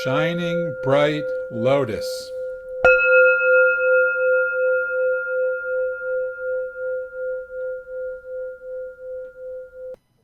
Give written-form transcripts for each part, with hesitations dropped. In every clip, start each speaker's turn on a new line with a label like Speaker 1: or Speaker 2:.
Speaker 1: shining bright lotus.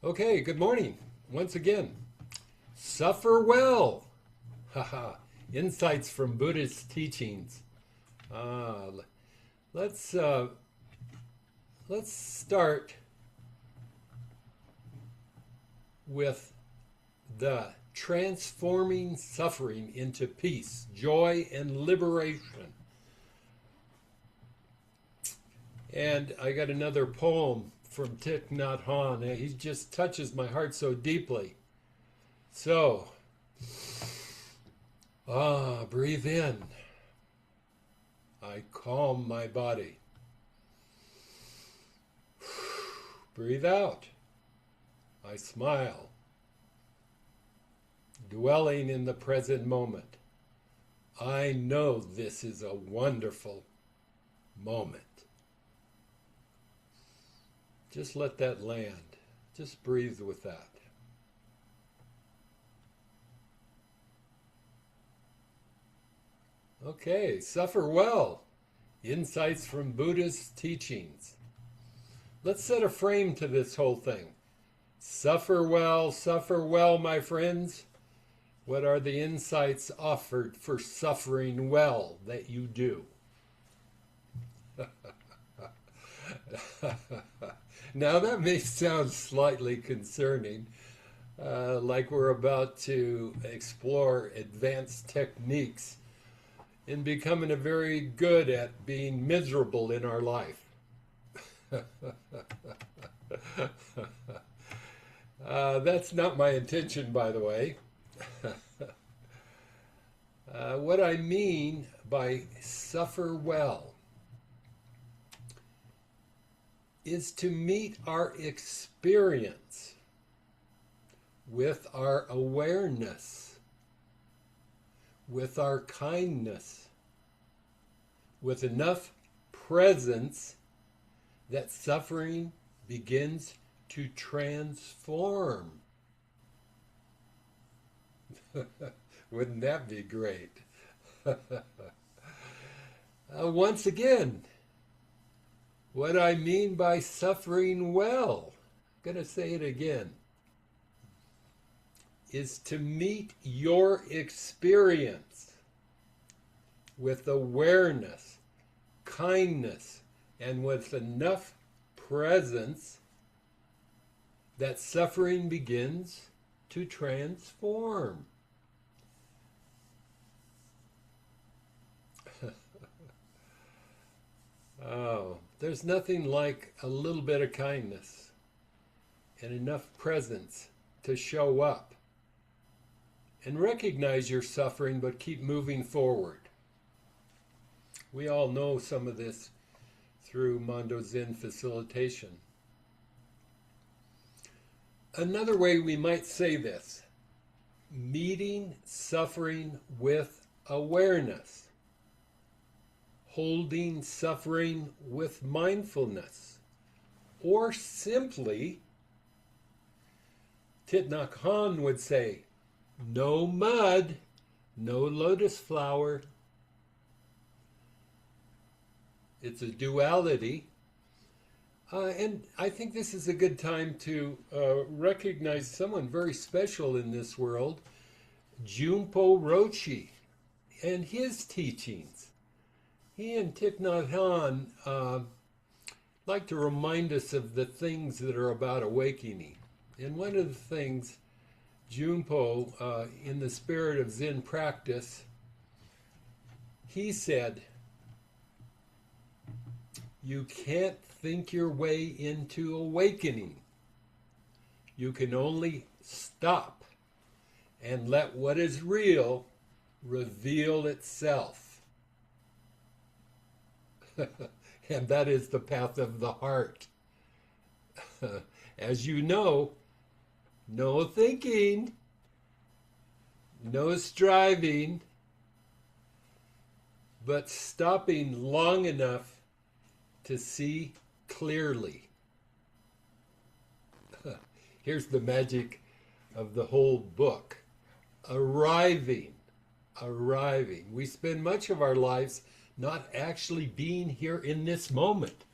Speaker 2: Okay, good morning. Once again, suffer well. Haha. Insights from Buddhist teachings. Uh, let's uh, let's start with the transforming suffering into peace, joy, and liberation. And I got another poem from Thich Nhat Hanh. He just touches my heart so deeply. So, breathe in. I calm my body. Breathe out. I smile. Dwelling in the present moment. I know this is a wonderful moment. Just let that land. Just breathe with that. Okay, suffer well. Insights from Buddhist teachings. Let's set a frame to this whole thing. Suffer well, my friends. What are the insights offered for suffering well that you do? Now that may sound slightly concerning, like we're about to explore advanced techniques in becoming a very good at being miserable in our life. That's not my intention, by the way. What I mean by suffer well is to meet our experience with our awareness, with our kindness, with enough presence that suffering begins to transform. Wouldn't that be great? Once again, what I mean by suffering well, I'm going to say it again, is to meet your experience with awareness, kindness, and with enough presence that suffering begins to transform. Oh, there's nothing like a little bit of kindness and enough presence to show up and recognize your suffering, but keep moving forward. We all know some of this through Mondo Zen facilitation. Another way we might say this, meeting suffering with awareness. Holding suffering with mindfulness, or simply, Thich Nhat Hanh would say, no mud, no lotus flower. It's a duality. And I think this is a good time to recognize someone very special in this world, Junpo Roshi, and his teachings. He and Thich Nhat Hanh like to remind us of the things that are about awakening. And one of the things, Junpo, in the spirit of Zen practice, he said, you can't think your way into awakening. You can only stop and let what is real reveal itself. And that is the path of the heart. As you know, no thinking, no striving, but stopping long enough to see clearly. Here's the magic of the whole book. Arriving arriving. We spend much of our lives not actually being here in this moment.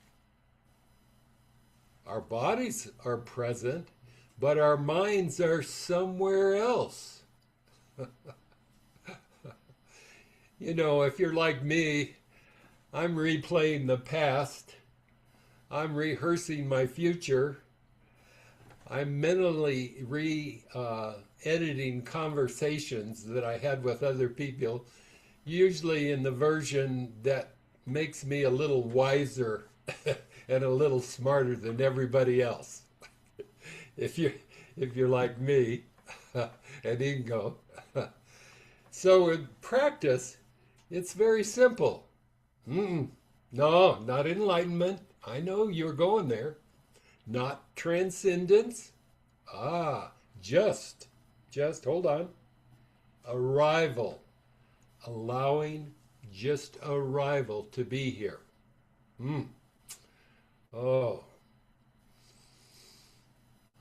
Speaker 2: Our bodies are present, but our minds are somewhere else. You know, if you're like me, I'm replaying the past, I'm rehearsing my future, I'm mentally editing conversations that I had with other people, usually in the version that makes me a little wiser and a little smarter than everybody else. If you if you're like me and Ingo. So in practice, it's very simple. No, not enlightenment. I know you're going there. Not transcendence. Ah, just hold on. Arrival. Allowing just arrival to be here. Oh.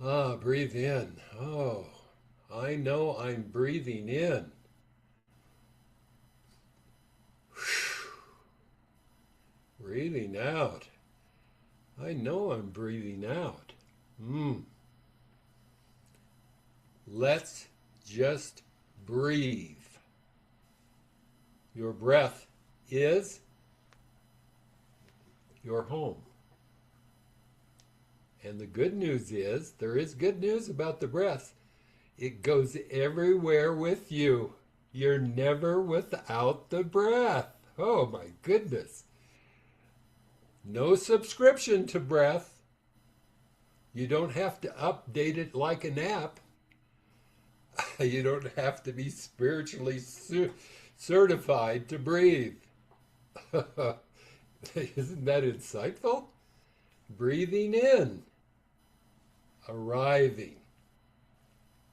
Speaker 2: Ah, breathe in. Oh, I know I'm breathing in. Breathing out. I know I'm breathing out. Let's just breathe. Your breath is your home. And the good news is, there is good news about the breath. It goes everywhere with you. You're never without the breath. Oh my goodness. No subscription to breath. You don't have to update it like an app. You don't have to be spiritually certified to breathe. Isn't that insightful? Breathing in, arriving.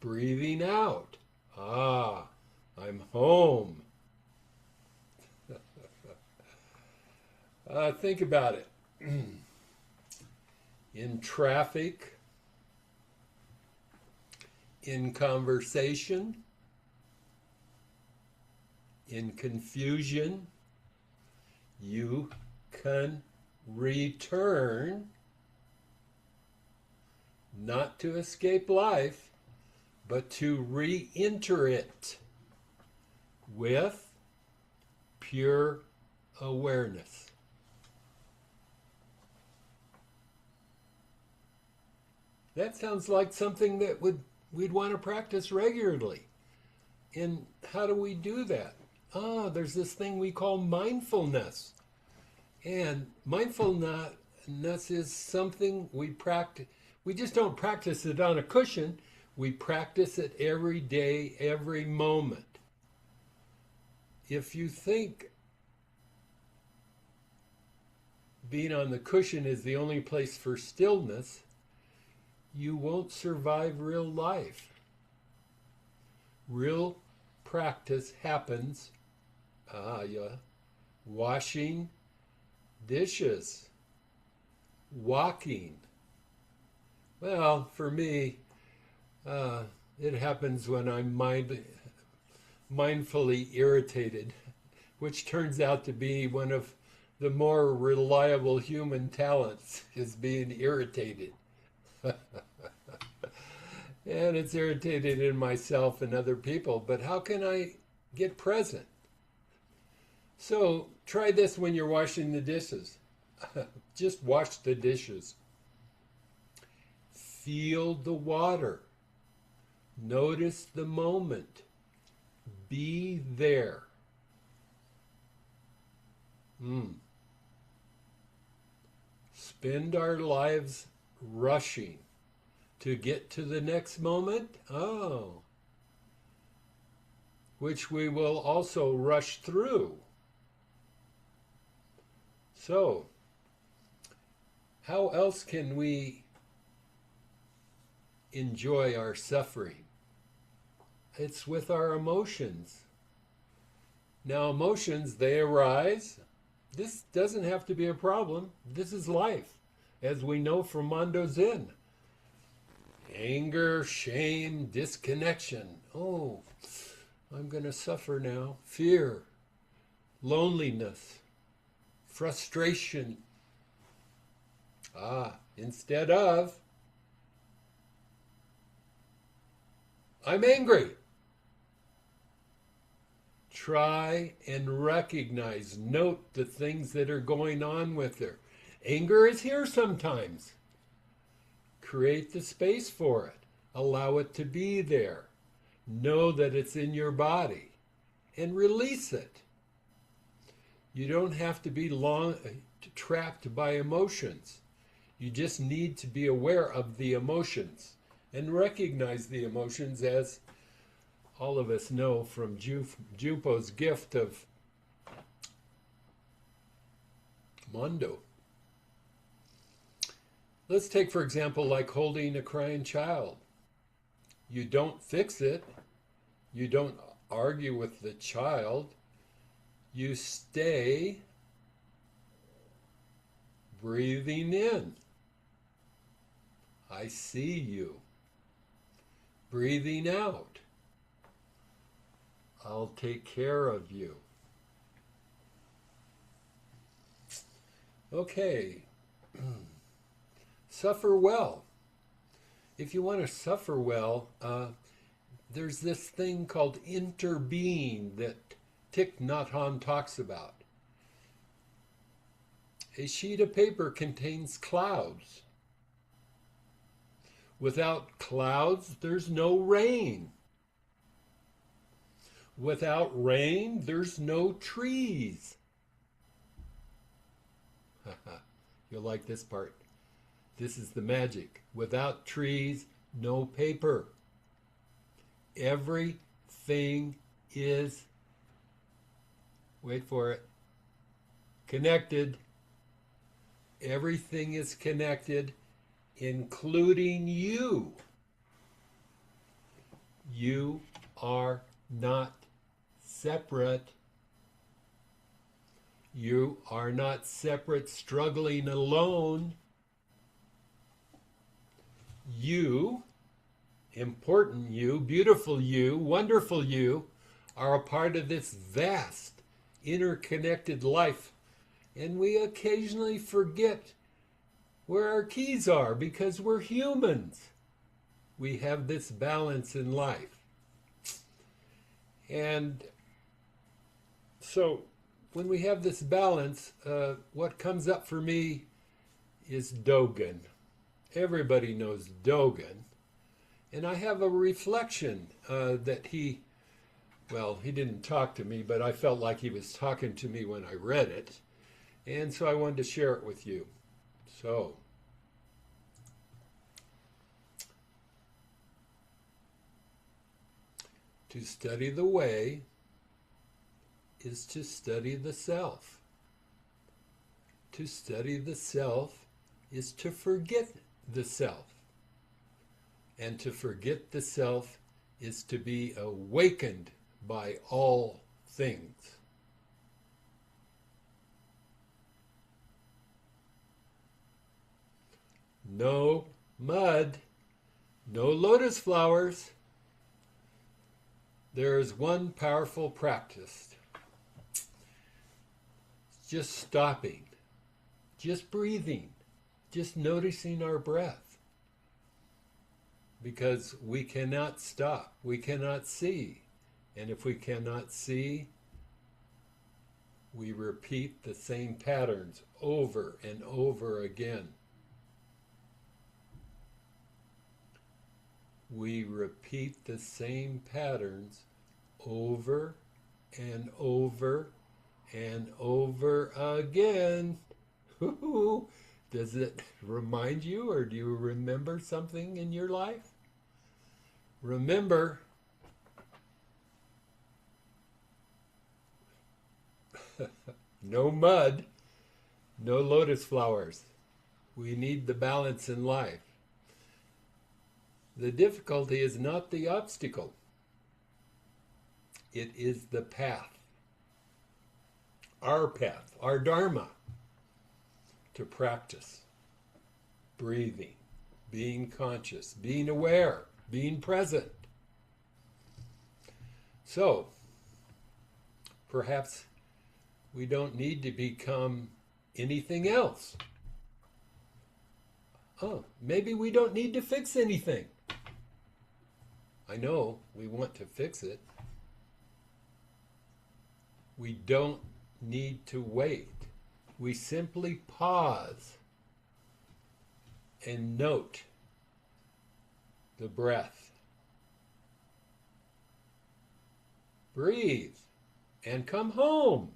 Speaker 2: Breathing out. Ah, I'm home. Think about it. In traffic, in conversation, in confusion, you can return, not to escape life, but to re-enter it with pure awareness. That sounds like something that we'd want to practice regularly. And how do we do that? There's this thing we call mindfulness. And mindfulness is something we practice. We just don't practice it on a cushion. We practice it every day, every moment. If you think being on the cushion is the only place for stillness, you won't survive real life. Real practice happens, washing dishes, walking. Well, for me, it happens when I'm mindfully irritated, which turns out to be one of the more reliable human talents, is being irritated. And it's irritated in myself and other people, but how can I get present? So try this when you're washing the dishes. Just wash the dishes. Feel the water. Notice the moment. Be there. Spend our lives rushing to get to the next moment, which we will also rush through. So, how else can we enjoy our suffering? It's with our emotions. Now, emotions, they arise. This doesn't have to be a problem. This is life, as we know from Mondo Zen. Anger, shame, disconnection. Oh, I'm going to suffer now. Fear, loneliness, frustration. Instead of, I'm angry. Try and recognize, note the things that are going on with her. Anger is here sometimes. Create the space for it. Allow it to be there. Know that it's in your body and release it. You don't have to be trapped by emotions. You just need to be aware of the emotions and recognize the emotions, as all of us know from Junpo's gift of Mondo. Let's take, for example, like holding a crying child. You don't fix it. You don't argue with the child. You stay breathing in. I see you. Breathing out. I'll take care of you. Okay. Suffer well. If you want to suffer well, there's this thing called interbeing that Thich Nhat Hanh talks about. A sheet of paper contains clouds. Without clouds, there's no rain. Without rain, there's no trees. You'll like this part. This is the magic. Without trees, no paper. Everything is, wait for it, connected. Everything is connected, including you. You are not separate. You are not separate, struggling alone. You, important you, beautiful you, wonderful you, are a part of this vast, interconnected life. And we occasionally forget where our keys are because we're humans. We have this balance in life. And so when we have this balance, what comes up for me is Dogen. Everybody knows Dogen. And I have a reflection that he didn't talk to me, but I felt like he was talking to me when I read it. And so I wanted to share it with you. So, to study the way is to study the self. To study the self is to forget the self. And to forget the self is to be awakened by all things. No mud, no lotus flowers. There is one powerful practice. Just stopping, just breathing, just noticing our breath. Because we cannot stop, we cannot see. And if we cannot see, we repeat the same patterns over and over again. We repeat the same patterns over and over and over again. Does it remind you, or do you remember something in your life? Remember, no mud, no lotus flowers. We need the balance in life. The difficulty is not the obstacle. It is the path. Our path, our dharma, to practice breathing, being conscious, being aware, being present. So, perhaps we don't need to become anything else. Oh, maybe we don't need to fix anything. I know we want to fix it. We don't need to wait. We simply pause and note the breath. Breathe and come home.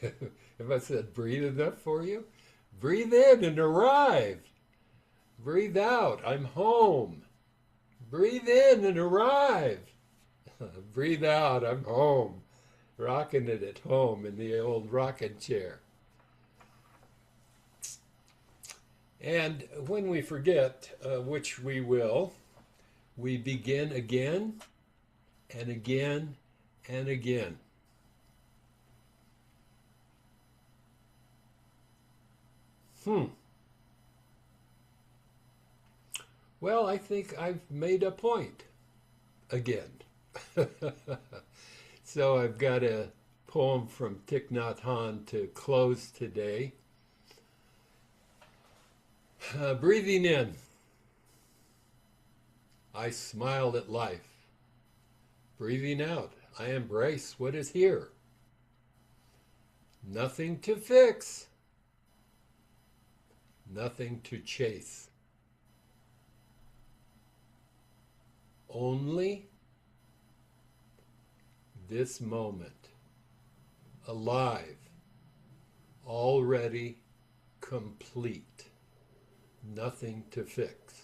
Speaker 2: Have I said breathe enough for you? Breathe in and arrive. Breathe out, I'm home. Breathe in and arrive. Breathe out, I'm home. Rocking it at home in the old rocking chair. And when we forget, which we will, we begin again and again and again. Well, I think I've made a point again. So I've got a poem from Thich Nhat Hanh to close today. Breathing in, I smile at life. Breathing out, I embrace what is here. Nothing to fix, nothing to chase. Only this moment, alive, already complete, nothing to fix.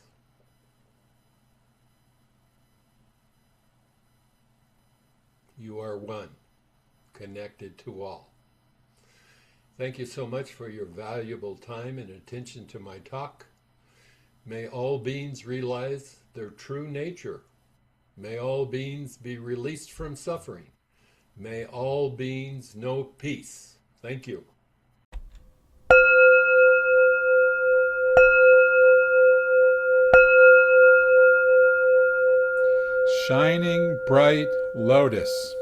Speaker 2: You are one, connected to all. Thank you so much for your valuable time and attention to my talk. May all beings realize their true nature. May all beings be released from suffering. May all beings know peace. Thank you.
Speaker 1: Shining bright lotus.